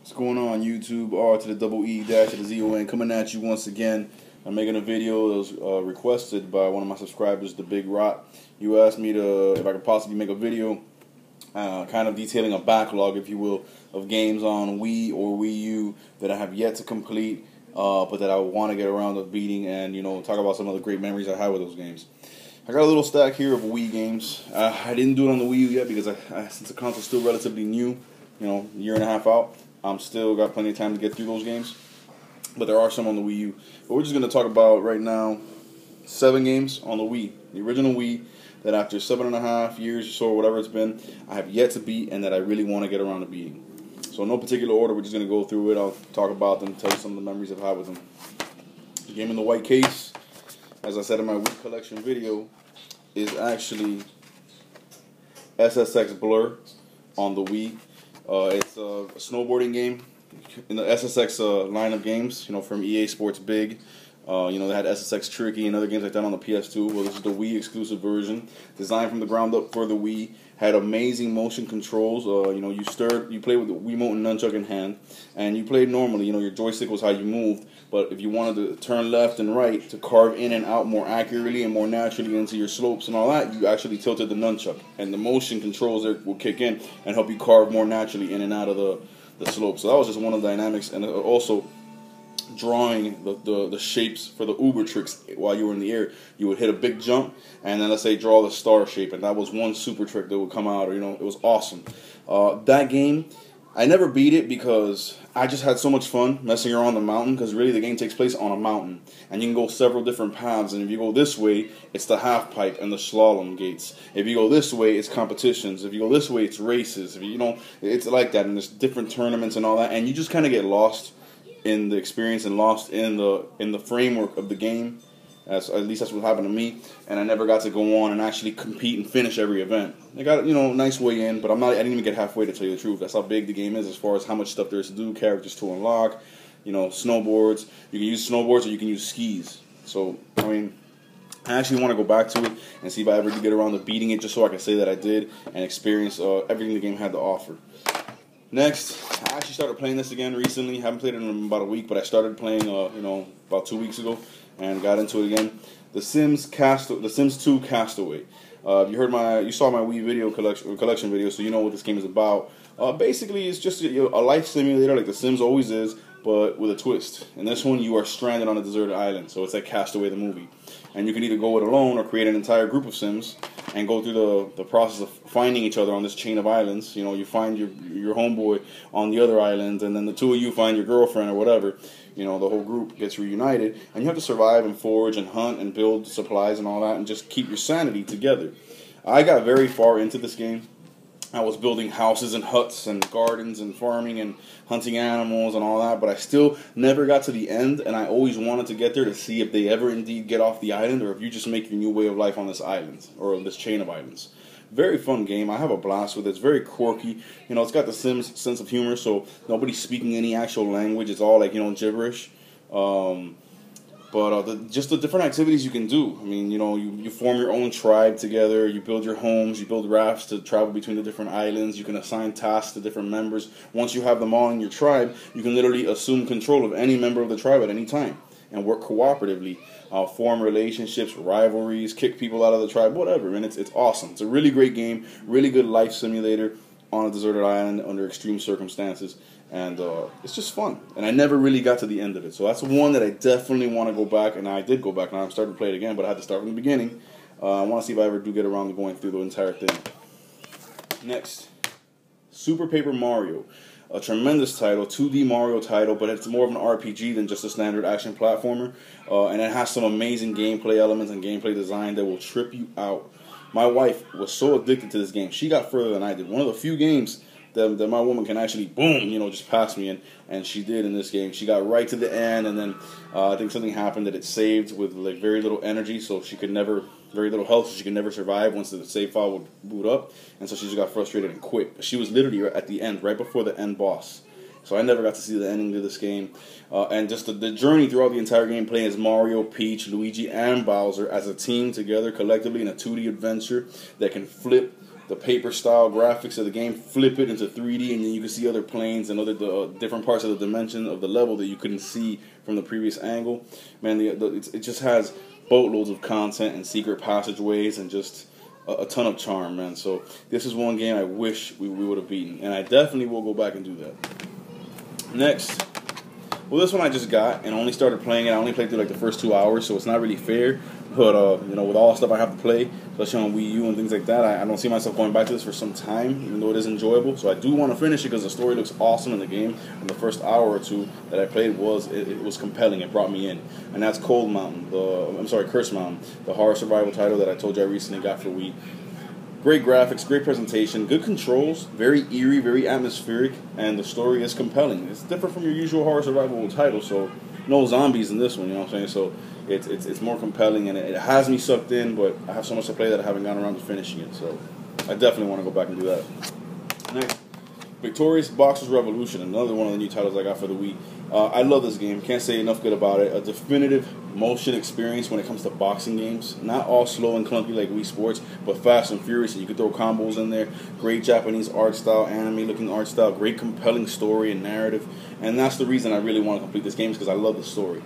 What's going on, YouTube? R to the double E dash to the Z-O-N coming at you once again. I'm making a video that was requested by one of my subscribers, the Big Rot. You asked me if I could possibly make a video kind of detailing a backlog, if you will, of games on Wii or Wii U that I have yet to complete, but that I want to get around to beating, and talk about some of the great memories I had with those games. I got a little stack here of Wii games. I didn't do it on the Wii U yet because since the console's still relatively new, a year and a half out, I'm still got plenty of time to get through those games. But there are some on the Wii U. But we're just going to talk about right now 7 games on the Wii, the original Wii, that after 7.5 years or so, whatever it's been, I have yet to beat and that I really want to get around to beating. So in no particular order, we're just going to go through it. I'll talk about them, tell you some of the memories I've had with them. The game in the white case, as I said in my Wii collection video, is actually SSX Blur on the Wii. It's a snowboarding game in the SSX line of games, from EA Sports Big. They had SSX Tricky and other games like that on the PS2. Well, this is the Wii exclusive version, designed from the ground up for the Wii. Had amazing motion controls. You played with the Wiimote and nunchuck in hand, and you played normally. Your joystick was how you moved, but if you wanted to turn left and right to carve in and out more accurately and more naturally into your slopes and all that, you actually tilted the nunchuck, and the motion controls there will kick in and help you carve more naturally in and out of the slope. So that was just one of the dynamics, and also drawing the shapes for the uber tricks while you were in the air. You would hit a big jump and then, let's say, draw the star shape, and that was one super trick that would come out. It was awesome. That game, I never beat it because I just had so much fun messing around the mountain, because really the game takes place on a mountain and you can go several different paths, and if you go this way it's the half pipe and the slalom gates. If you go this way it's competitions. If you go this way it's races. It's like that, and there's different tournaments and all that, and you just kind of get lost in the experience and lost in the framework of the game. At least that's what happened to me, and I never got to go on and actually compete and finish every event. I got a nice way in, but I didn't even get halfway, to tell you the truth. That's how big the game is as far as how much stuff there is to do, characters to unlock, snowboards. You can use snowboards or you can use skis. So I actually want to go back to it and see if I ever do get around to beating it, just so I can say that I did and experience everything the game had to offer. Next, I actually started playing this again recently. Haven't played it in about a week, but I started playing, about 2 weeks ago, and got into it again. The Sims 2 Castaway. You saw my Wii video collection video, so you know what this game is about. Basically, it's just a life simulator like The Sims always is, but with a twist. In this one, you are stranded on a deserted island, so it's like Castaway the movie. And you can either go it alone or create an entire group of Sims and go through the process of finding each other on this chain of islands. You find your homeboy on the other island, and then the two of you find your girlfriend or whatever. The whole group gets reunited, and you have to survive and forage and hunt and build supplies and all that, and just keep your sanity together. I got very far into this game. I was building houses and huts and gardens and farming and hunting animals and all that, but I still never got to the end, and I always wanted to get there to see if they ever indeed get off the island, or if you just make your new way of life on this island, or this chain of islands. Very fun game. I have a blast with it. It's very quirky. It's got the Sims sense of humor, so nobody's speaking any actual language. It's all like, gibberish. But just the different activities you can do. You form your own tribe together. You build your homes. You build rafts to travel between the different islands. You can assign tasks to different members. Once you have them all in your tribe, you can literally assume control of any member of the tribe at any time and work cooperatively, form relationships, rivalries, kick people out of the tribe, whatever. And it's awesome. It's a really great game, really good life simulator on a deserted island under extreme circumstances. And it's just fun. And I never really got to the end of it. So that's one that I definitely want to go back. And I did go back, and I'm starting to play it again, but I had to start from the beginning. I want to see if I ever do get around to going through the entire thing. Next, Super Paper Mario. A tremendous title, 2D Mario title, but it's more of an RPG than just a standard action platformer. And it has some amazing gameplay elements and gameplay design that will trip you out. My wife was so addicted to this game. She got further than I did. One of the few games that my woman can actually, boom, just pass me in, and she did in this game. She got right to the end, and then I think something happened that it saved with very little energy, so she could never, very little health, so she could never survive once the save file would boot up, and so she just got frustrated and quit. But she was literally at the end, right before the end boss. So I never got to see the ending to this game. And just the journey throughout the entire game, playing as Mario, Peach, Luigi, and Bowser as a team together collectively in a 2D adventure that can flip the paper style graphics of the game, flip it into 3D, and then you can see other planes and other different parts of the dimension of the level that you couldn't see from the previous angle. Man, it just has boatloads of content and secret passageways and just a ton of charm, man. So this is one game I wish we would have beaten, and I definitely will go back and do that. Next, well, this one I just got and only started playing it. I only played through like the first 2 hours, so it's not really fair. But you know, with all the stuff I have to play, especially on Wii U and things like that, I don't see myself going back to this for some time, even though it is enjoyable. So I do want to finish it because the story looks awesome in the game. And the first hour or two that I played it was compelling. It brought me in, and that's Curse Mountain, the horror survival title that I told you I recently got for Wii. Great graphics, great presentation, good controls, very eerie, very atmospheric, and the story is compelling. It's different from your usual horror survival title, so no zombies in this one, you know what I'm saying? So it's more compelling, and it has me sucked in, but I have so much to play that I haven't gotten around to finishing it, so I definitely want to go back and do that. Next, Victorious Boxers Revolution, another one of the new titles I got for the Wii. I love this game. Can't say enough good about it. A definitive motion experience when it comes to boxing games. Not all slow and clunky like Wii Sports, but fast and furious, and you can throw combos in there. Great Japanese art style, anime-looking art style. Great compelling story and narrative. And that's the reason I really want to complete this game, is because I love the story.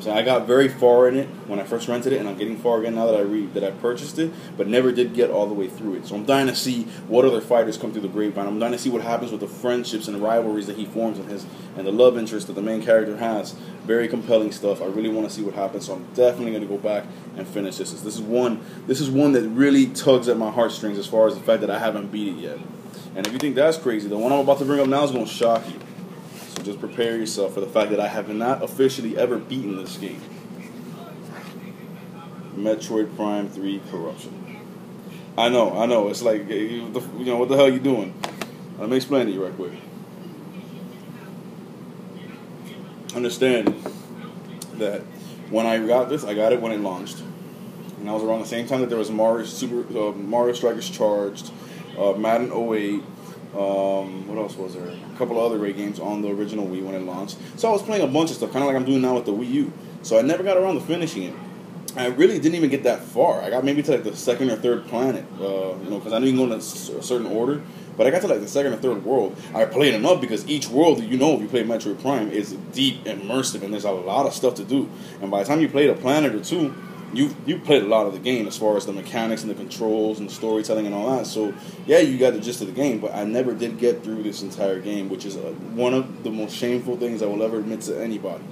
I got very far in it when I first rented it, and I'm getting far again now that I purchased it, but never did get all the way through it. So I'm dying to see what other fighters come through the grapevine. I'm dying to see what happens with the friendships and rivalries that he forms and the love interest that the main character has. Very compelling stuff. I really want to see what happens, so I'm definitely going to go back and finish this. This is one that really tugs at my heartstrings as far as the fact that I haven't beat it yet. And if you think that's crazy, the one I'm about to bring up now is going to shock you. So just prepare yourself for the fact that I have not officially ever beaten this game. Metroid Prime 3 Corruption. I know. It's like, you know, what the hell are you doing? Let me explain to you right quick. Understand that when I got this, I got it when it launched. And that was around the same time that there was Mario Strikers Charged, Madden 08, what else was there? A couple of other great games on the original Wii when it launched. So I was playing a bunch of stuff, kind of like I'm doing now with the Wii U. So I never got around to finishing it. I really didn't even get that far. I got maybe to like the second or third planet, because I knew you can go in a certain order. But I got to like the second or third world. I played enough because each world, if you play Metroid Prime, is deep, immersive, and there's a lot of stuff to do. And by the time you played a planet or two, you played a lot of the game as far as the mechanics and the controls and the storytelling and all that. So yeah, you got the gist of the game, but I never did get through this entire game, which is one of the most shameful things I will ever admit to anybody.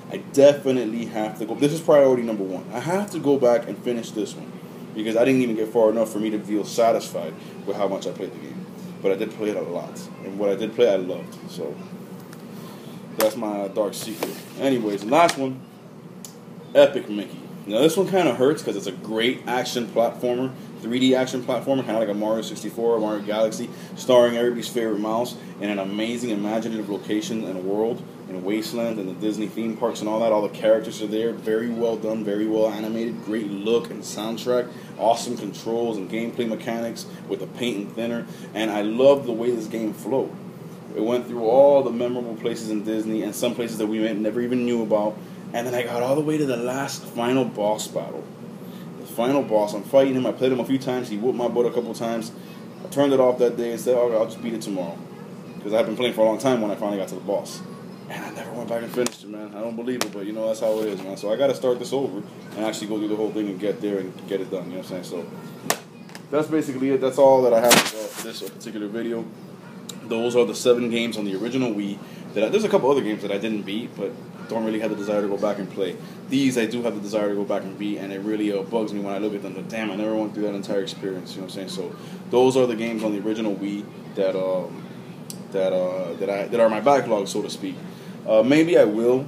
I definitely have to go. This is priority number one. I have to go back and finish this one because I didn't even get far enough for me to feel satisfied with how much I played the game. But I did play it a lot, and what I did play, I loved. So that's my dark secret. Anyways, the last one, Epic Mickey. Now this one kind of hurts because it's a great action platformer, 3D action platformer, kind of like a Mario 64 or Mario Galaxy, starring everybody's favorite mouse in an amazing imaginative location and a world, in a wasteland and the Disney theme parks and all that. All the characters are there, very well done, very well animated, great look and soundtrack, awesome controls and gameplay mechanics with the paint and thinner, and I love the way this game flowed. It went through all the memorable places in Disney and some places that we never even knew about. And then I got all the way to the last final boss battle. The final boss, I'm fighting him. I played him a few times. He whooped my butt a couple times. I turned it off that day and said, oh, I'll just beat it tomorrow. Because I've been playing for a long time when I finally got to the boss. And I never went back and finished it, man. I don't believe it, but that's how it is, man. So I got to start this over and actually go through the whole thing and get there and get it done. You know what I'm saying? So that's basically it. That's all that I have for this particular video. Those are the 7 games on the original Wii. There's a couple other games that I didn't beat, but don't really have the desire to go back and play. These I do have the desire to go back and beat, and it really bugs me when I look at them. But damn, I never went through that entire experience. You know what I'm saying? So those are the games on the original Wii that are my backlog, so to speak. Maybe I will,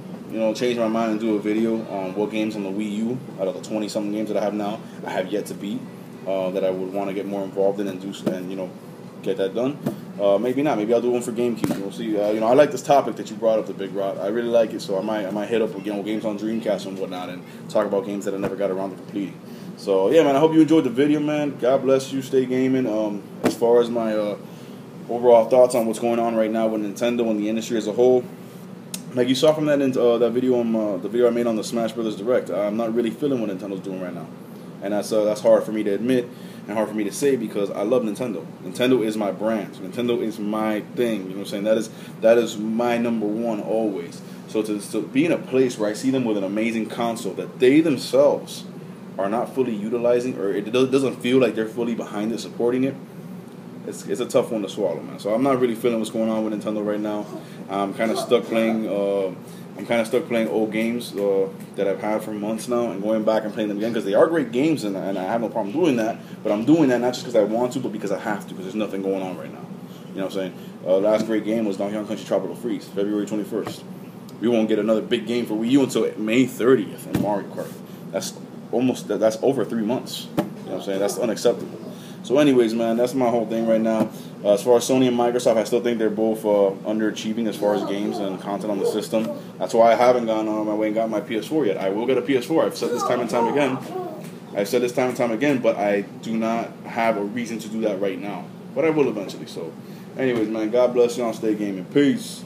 change my mind and do a video on what games on the Wii U out of the 20-something games that I have now I have yet to beat that I would want to get more involved in and do and get that done. Maybe not. Maybe I'll do one for GameCube. We'll see. I like this topic that you brought up, the Big Rod. I really like it, so I might hit up games on Dreamcast and whatnot, and talk about games that I never got around to completing. So yeah, man. I hope you enjoyed the video, man. God bless you. Stay gaming. As far as my overall thoughts on what's going on right now with Nintendo and the industry as a whole, like you saw from that video the video I made on the Smash Brothers Direct, I'm not really feeling what Nintendo's doing right now, and that's hard for me to admit. and hard for me to say because I love Nintendo. Nintendo is my brand. Nintendo is my thing. You know what I'm saying? That is my number one always. So to be in a place where I see them with an amazing console that they themselves are not fully utilizing, or it doesn't feel like they're fully behind it, supporting it, it's a tough one to swallow, man. So I'm not really feeling what's going on with Nintendo right now. I'm kind of stuck playing. Old games that I've had for months now, and going back and playing them again because they are great games, and I have no problem doing that. But I'm doing that not just because I want to, but because I have to, because there's nothing going on right now. You know what I'm saying? Last great game was Donkey Kong Country Tropical Freeze, February 21st. We won't get another big game for Wii U until May 30th in Mario Kart. That's over 3 months. You know what I'm saying? That's unacceptable. So anyways, man, that's my whole thing right now. As far as Sony and Microsoft, I still think they're both underachieving as far as games and content on the system. That's why I haven't gone on my way and got my PS4 yet. I will get a PS4. I've said this time and time again, but I do not have a reason to do that right now. But I will eventually. So anyways, man, God bless y'all. Stay gaming. Peace.